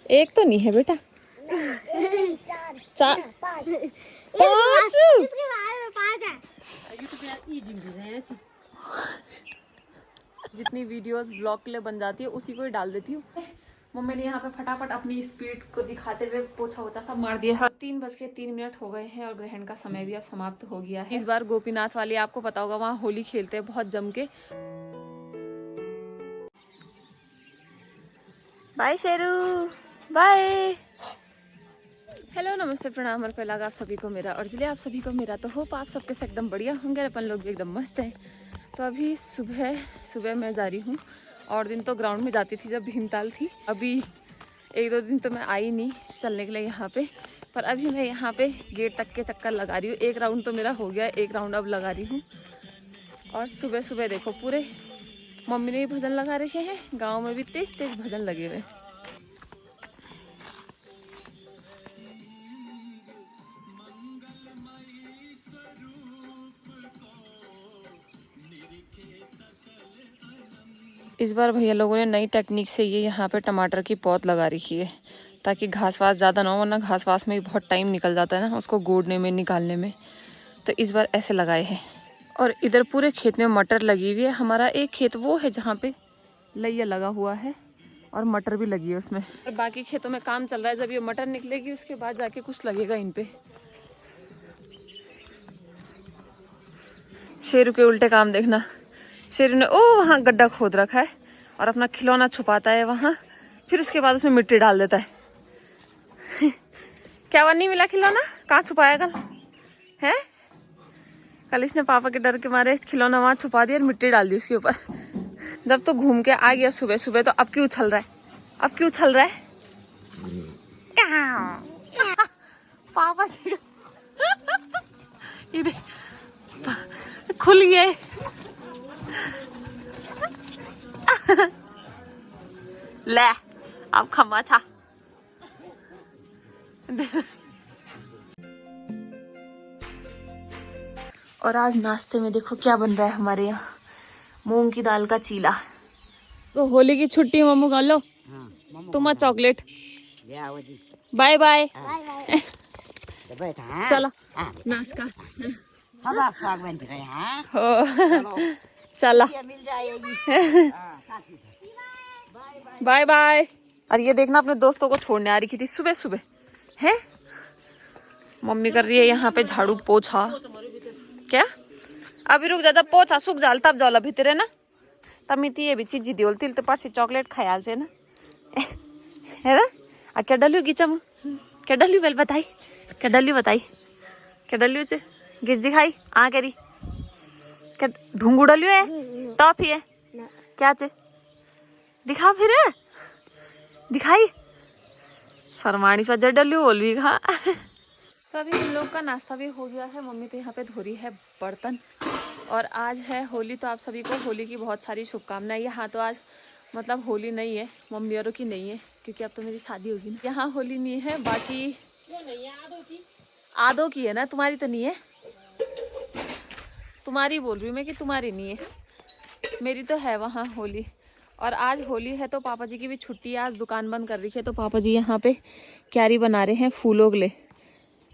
एक तो नहीं है बेटा, चार पाँच। जितनी वीडियोस ब्लॉग के लिए बन जाती है उसी को ही डाल देती हूँ। मम्मी ने यहाँ पे फटाफट अपनी स्पीड को दिखाते हुए पोछा वोछा सब मार दिया है। 3:03 हो गए हैं और ग्रहण का समय भी अब समाप्त हो गया है। इस बार गोपीनाथ वाली आपको पता होगा वहाँ होली खेलते हैं बहुत जम के। Bye Sheru, bye. हेलो नमस्ते प्रणाम और पहला आप सभी को मेरा और जिले आप सभी को मेरा। तो होप आप सबके से एकदम बढ़िया होंगे, अपन लोग भी एकदम मस्त हैं। तो अभी सुबह मैं जा रही हूँ, और दिन तो ग्राउंड में जाती थी जब भीमताल थी। अभी 1-2 दिन तो मैं आई नहीं चलने के लिए यहाँ पे, पर अभी मैं यहाँ पे गेट तक के चक्कर लगा रही हूँ। 1 राउंड तो मेरा हो गया, 1 राउंड अब लगा रही हूँ। और सुबह सुबह देखो पूरे मम्मी ने भी भजन लगा रखे हैं, गाँव में भी तेज तेज भजन लगे हुए। इस बार भैया लोगों ने नई टेक्निक से ये यहाँ पे टमाटर की पौध लगा रखी है, ताकि घास वास ज़्यादा ना हो, वरना घास वास में बहुत टाइम निकल जाता है ना उसको गोड़ने में निकालने में। तो इस बार ऐसे लगाए हैं। और इधर पूरे खेत में मटर लगी हुई है। हमारा एक खेत वो है जहाँ पे लैया लगा हुआ है और मटर भी लगी है उसमें। और बाकी खेतों में काम चल रहा है, जब ये मटर निकलेगी उसके बाद जाके कुछ लगेगा इन पे। शेरू के उल्टे काम देखना। शेरू ने वहाँ गड्ढा खोद रखा है और अपना खिलौना छुपाता है वहाँ, फिर उसके बाद उसमें मिट्टी डाल देता है। क्या वो नहीं मिला खिलौना? कहाँ छुपाया कल है? कल इसने पापा के डर के मारे खिलौना वहाँ छुपा दिया और मिट्टी डाल दी उसके ऊपर। जब तो घूम के आ गया सुबह सुबह, तो अब क्यों उछल रहा है? अब क्यों उछल रहा है? पापा से खुल गए। ले अब खम्मा छा। और आज नाश्ते में देखो क्या बन रहा है हमारे यहाँ, मूंग की दाल का चीला। तो होली की छुट्टी मम्मू कर लो। तुम्हारा चॉकलेट। Bye bye. चलो नाश्ता चला मिल जाएगी। Bye bye. और ये देखना अपने दोस्तों को छोड़ने आ रही थी सुबह सुबह है। मम्मी कर रही है यहाँ पे झाड़ू पोछा। क्या अभी रुक जा, पोछा सूख जाल तब जाला भीतर है ना, तब मिती ये भी चीज दी तिल तो पास चॉकलेट खायाल से ना है ना। आ क्या डलियो गिचम, क्या डलियो बेल बताई, क्या डलियो बताई, क्या डलियो चे गिच दिखाई आ करी, क्या ढूंगू डलियो है, टॉफी है क्या चे दिखा फिर दिखाई शर्माणी सजा डलियो बोल भी खा। तो अभी हम लोग का नाश्ता भी हो गया है। मम्मी तो यहाँ पे धो रही है बर्तन। और आज है होली, तो आप सभी को होली की बहुत सारी शुभकामनाएं। यहाँ तो आज मतलब होली नहीं है, मम्मी औरों की नहीं है, क्योंकि अब तो मेरी शादी होगी ना। यहाँ होली नहीं है, बाकी आधों की है ना, तुम्हारी तो नहीं है। तुम्हारी बोल रही हूँ मैं कि तुम्हारी नहीं है, मेरी तो है वहाँ होली। और आज होली है तो पापा जी की भी छुट्टी है, आज दुकान बंद कर रही है। तो पापा जी यहाँ पे क्यारी बना रहे हैं फूलों के लिए।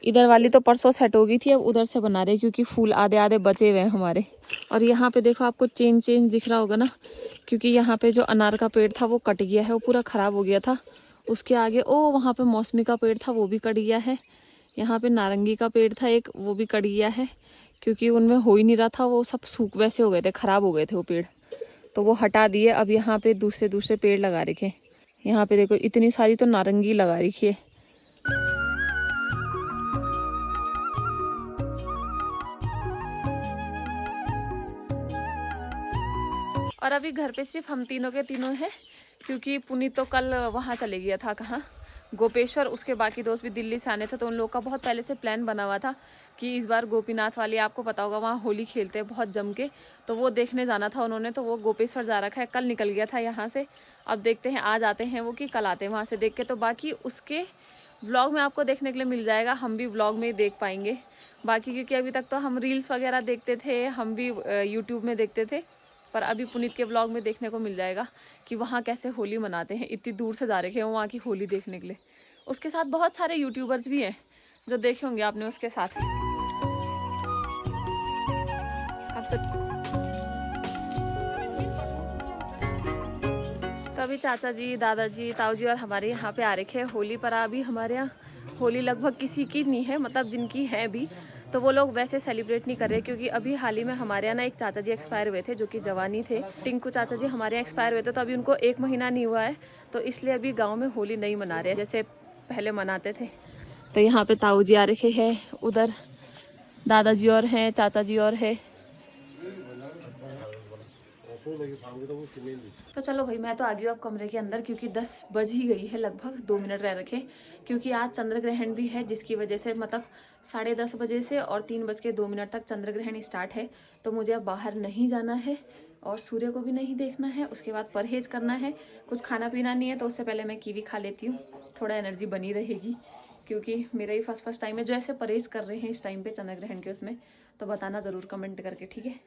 इधर वाली तो परसों सेट हो गई थी, अब उधर से बना रहे क्योंकि फूल आधे आधे बचे हुए हैं हमारे। और यहाँ पे देखो आपको चेंज दिख रहा होगा ना, क्योंकि यहाँ पे जो अनार का पेड़ था वो कट गया है, वो पूरा खराब हो गया था। उसके आगे वहाँ पे मौसमी का पेड़ था वो भी कट गया है। यहाँ पे नारंगी का पेड़ था एक, वो भी कट गया है, क्योंकि उनमें हो ही नहीं रहा था, वो सब सूख वैसे हो गए थे, खराब हो गए थे वो पेड़, तो वो हटा दिए। अब यहाँ पे दूसरे पेड़ लगा रखे। यहाँ पे देखो इतनी सारी तो नारंगी लगा रखी है। और अभी घर पे सिर्फ हम तीनों के तीनों हैं, क्योंकि पुनीत तो कल वहाँ चले गया था, कहाँ गोपेश्वर। उसके बाकी दोस्त भी दिल्ली से आने थे, तो उन लोगों का बहुत पहले से प्लान बना हुआ था कि इस बार गोपीनाथ वाली आपको पता होगा वहाँ होली खेलते हैं बहुत जम के, तो वो देखने जाना था उन्होंने। तो वो गोपेश्वर जा रखा है, कल निकल गया था यहाँ से। अब देखते हैं आज आते हैं वो कि कल आते हैं वहाँ से देख के। तो बाकी उसके व्लॉग में आपको देखने के लिए मिल जाएगा, हम भी व्लॉग में देख पाएंगे बाकी, क्योंकि अभी तक तो हम रील्स वगैरह देखते थे, हम भी यूट्यूब में देखते थे, पर अभी पुनीत के ब्लॉग में देखने को मिल जाएगा कि वहाँ कैसे होली मनाते हैं। इतनी दूर से जा रखे हैं वहाँ की होली देखने के लिए। उसके साथ बहुत सारे यूट्यूबर्स भी हैं जो देखे होंगे आपने उसके साथ। अब तो अभी चाचा जी, दादाजी, ताऊ जी और हमारे यहाँ पे आ रखे हैं होली पर। अभी हमारे यहाँ होली लगभग किसी की नहीं है, मतलब जिनकी है भी तो वो लोग वैसे सेलिब्रेट नहीं कर रहे, क्योंकि अभी हाल ही में हमारे यहाँ ना एक चाचा जी एक्सपायर हुए थे जो कि जवानी थे। टिंकू चाचा जी हमारे यहाँ एक्सपायर हुए थे, तो अभी उनको 1 महीना नहीं हुआ है, तो इसलिए अभी गाँव में होली नहीं मना रहे जैसे पहले मनाते थे। तो यहाँ पे ताऊ जी आ रखे हैं, उधर दादाजी और हैं, चाचा जी और है। तो चलो भाई मैं तो आ गई हूँ अब कमरे के अंदर, क्योंकि 10 बज ही गई है, लगभग 2 मिनट रह रखे, क्योंकि आज चंद्र ग्रहण भी है, जिसकी वजह से मतलब 10:30 बजे से और 3:02 तक चंद्र ग्रहण स्टार्ट है। तो मुझे अब बाहर नहीं जाना है और सूर्य को भी नहीं देखना है। उसके बाद परहेज करना है, कुछ खाना पीना नहीं है। तो उससे पहले मैं कीवी खा लेती हूँ, थोड़ा एनर्जी बनी रहेगी, क्योंकि मेरा ही फर्स्ट टाइम है। जो ऐसे परहेज कर रहे हैं इस टाइम पे चंद्र ग्रहण के उसमें, तो बताना ज़रूर कमेंट करके, ठीक है।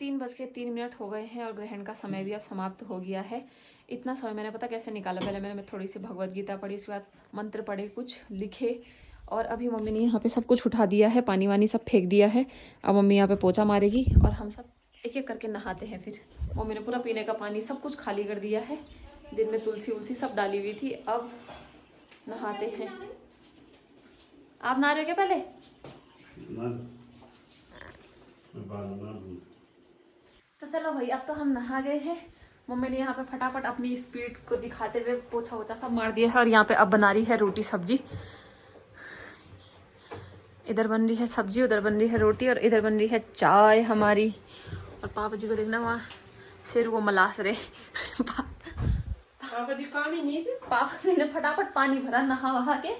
3:03 हो गए हैं और ग्रहण का समय भी अब समाप्त हो गया है। इतना समय मैंने पता कैसे निकाला, पहले मैंने थोड़ी सी भगवत गीता पढ़ी, उसके बाद मंत्र पढ़े, कुछ लिखे, और अभी मम्मी ने यहाँ पे सब कुछ उठा दिया है, पानी वानी सब फेंक दिया है। अब मम्मी यहाँ पे पोछा मारेगी और हम सब एक एक करके नहाते हैं। फिर मम्मी ने पूरा पीने का पानी सब कुछ खाली कर दिया है, दिन में तुलसी उलसी सब डाली हुई थी। अब नहाते हैं। आप नहा रहे हो क्या पहले? तो चलो भाई अब तो हम नहा गए हैं। मम्मी ने यहाँ पे फटाफट अपनी स्पीड को दिखाते हुए पोछा वोछा सब मार दिया है, और यहाँ पे अब बना रही है रोटी सब्जी। इधर बन रही है सब्जी, उधर बन रही है रोटी, और इधर बन रही है चाय हमारी। और पापा जी को देखना वहाँ शेरू को मलास रहे। पापा जी काम ही नहीं, पापा जी ने फटाफट पानी भरा नहा वहा के,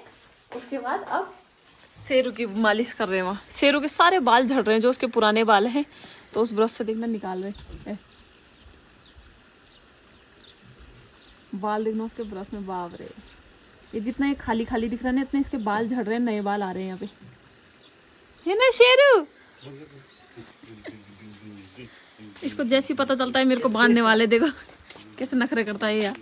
उसके बाद अब शेरू की मालिश कर रहे हैं। वहाँ शेरू के सारे बाल झड़ रहे हैं, जो उसके पुराने बाल हैं, तो उस ब्रश से देखना निकाल रहे बाल। देखना उसके ब्रश में, बाप रे, ये जितना ये खाली खाली दिख रहा है ना, इतने इसके बाल झड़ रहे हैं, नए बाल आ रहे हैं यहाँ पे, है ना शेरू। इसको जैसे ही पता चलता है मेरे को बांधने वाले, देखो कैसे नखरे करता है यार।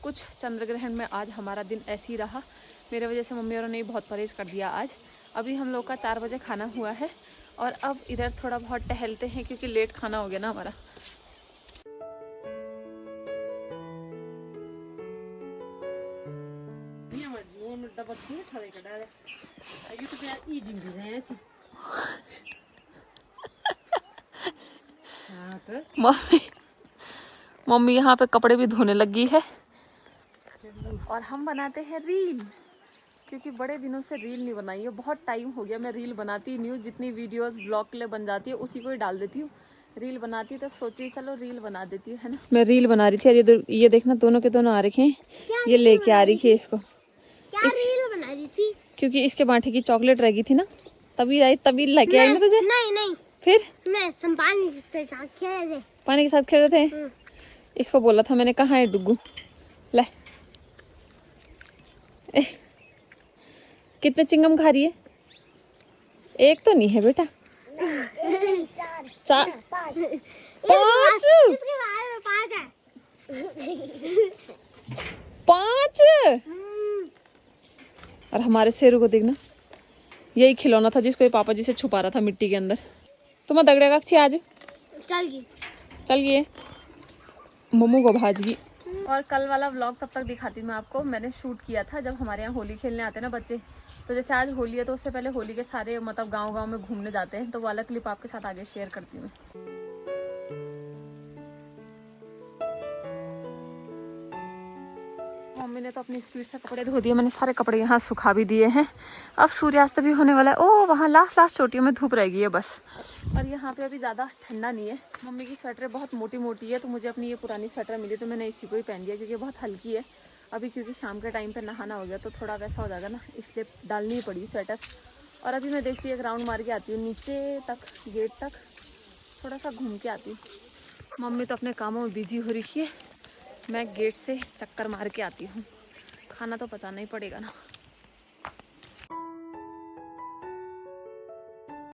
कुछ चंद्र ग्रहण में आज हमारा दिन ऐसे ही रहा, मेरे वजह से मम्मी और ने बहुत परहेज कर दिया आज। अभी हम लोग का 4 बजे खाना हुआ है, और अब इधर थोड़ा बहुत टहलते हैं, क्योंकि लेट खाना हो गया ना हमारा। मम्मी यहाँ पे कपड़े भी धोने लगी है, और हम बनाते हैं रील, क्योंकि बड़े दिनों से रील नहीं बनाई है, बहुत टाइम हो गया। मैं रील बनाती नहीं हूँ, जितनी वीडियोस ब्लॉग के लिए बन जाती है उसी को ही डाल देती हूँ। रील बनाती तो सोची चलो रील बना देती हूँ, है ना। मैं रील बना रही थी, और ये देखना दोनों के दोनों आ रखे हैं, ये लेके आ रही है इसको। क्या रील बना रही थी? क्योंकि इसके बांटे की चॉकलेट रह गई थी ना, तभी लेके आई ना तुझे। नहीं फिर मैं पानी के साथ खेल रहे थे। इसको बोला था मैंने, कहाँ है डुगू, ले। कितने चिंगम खा रही है? एक तो नहीं है बेटा, 4 5। और हमारे शेरू को देखना, यही खिलौना था जिसको ये पापा जी से छुपा रहा था मिट्टी के अंदर। तुम्हें दगड़ेगा आज चल गई मोमो को भाजगी। और कल वाला व्लॉग तब तक दिखाती हूँ मैं आपको। मैंने शूट किया था जब हमारे यहाँ होली खेलने आते हैं ना बच्चे, तो जैसे आज होली है तो उससे पहले होली के सारे मतलब गांव में घूमने जाते हैं, तो वाला क्लिप आपके साथ आगे शेयर करती हूँ। मम्मी ने तो अपनी स्पीड से कपड़े धो दिए, मैंने सारे कपड़े यहाँ सुखा भी दिए हैं। अब सूर्यास्त भी होने वाला है। ओ वहाँ लास्ट चोटियों में धूप रह गई है बस। और यहाँ पे अभी ज़्यादा ठंडा नहीं है। मम्मी की स्वेटर बहुत मोटी मोटी है, तो मुझे अपनी ये पुरानी स्वेटर मिली तो मैंने इसी को ही पहन लिया, क्योंकि बहुत हल्की है। अभी क्योंकि शाम के टाइम पे नहाना हो गया तो थोड़ा वैसा हो जाएगा ना, इसलिए डालनी ही पड़ी स्वेटर। और अभी मैं देखती हूँ एक राउंड मार के आती हूँ नीचे तक, गेट तक थोड़ा सा घूम के आती हूँ। मम्मी तो अपने कामों में बिजी हो रखी है, मैं गेट से चक्कर मार के आती हूँ, खाना तो पचाना ही पड़ेगा ना।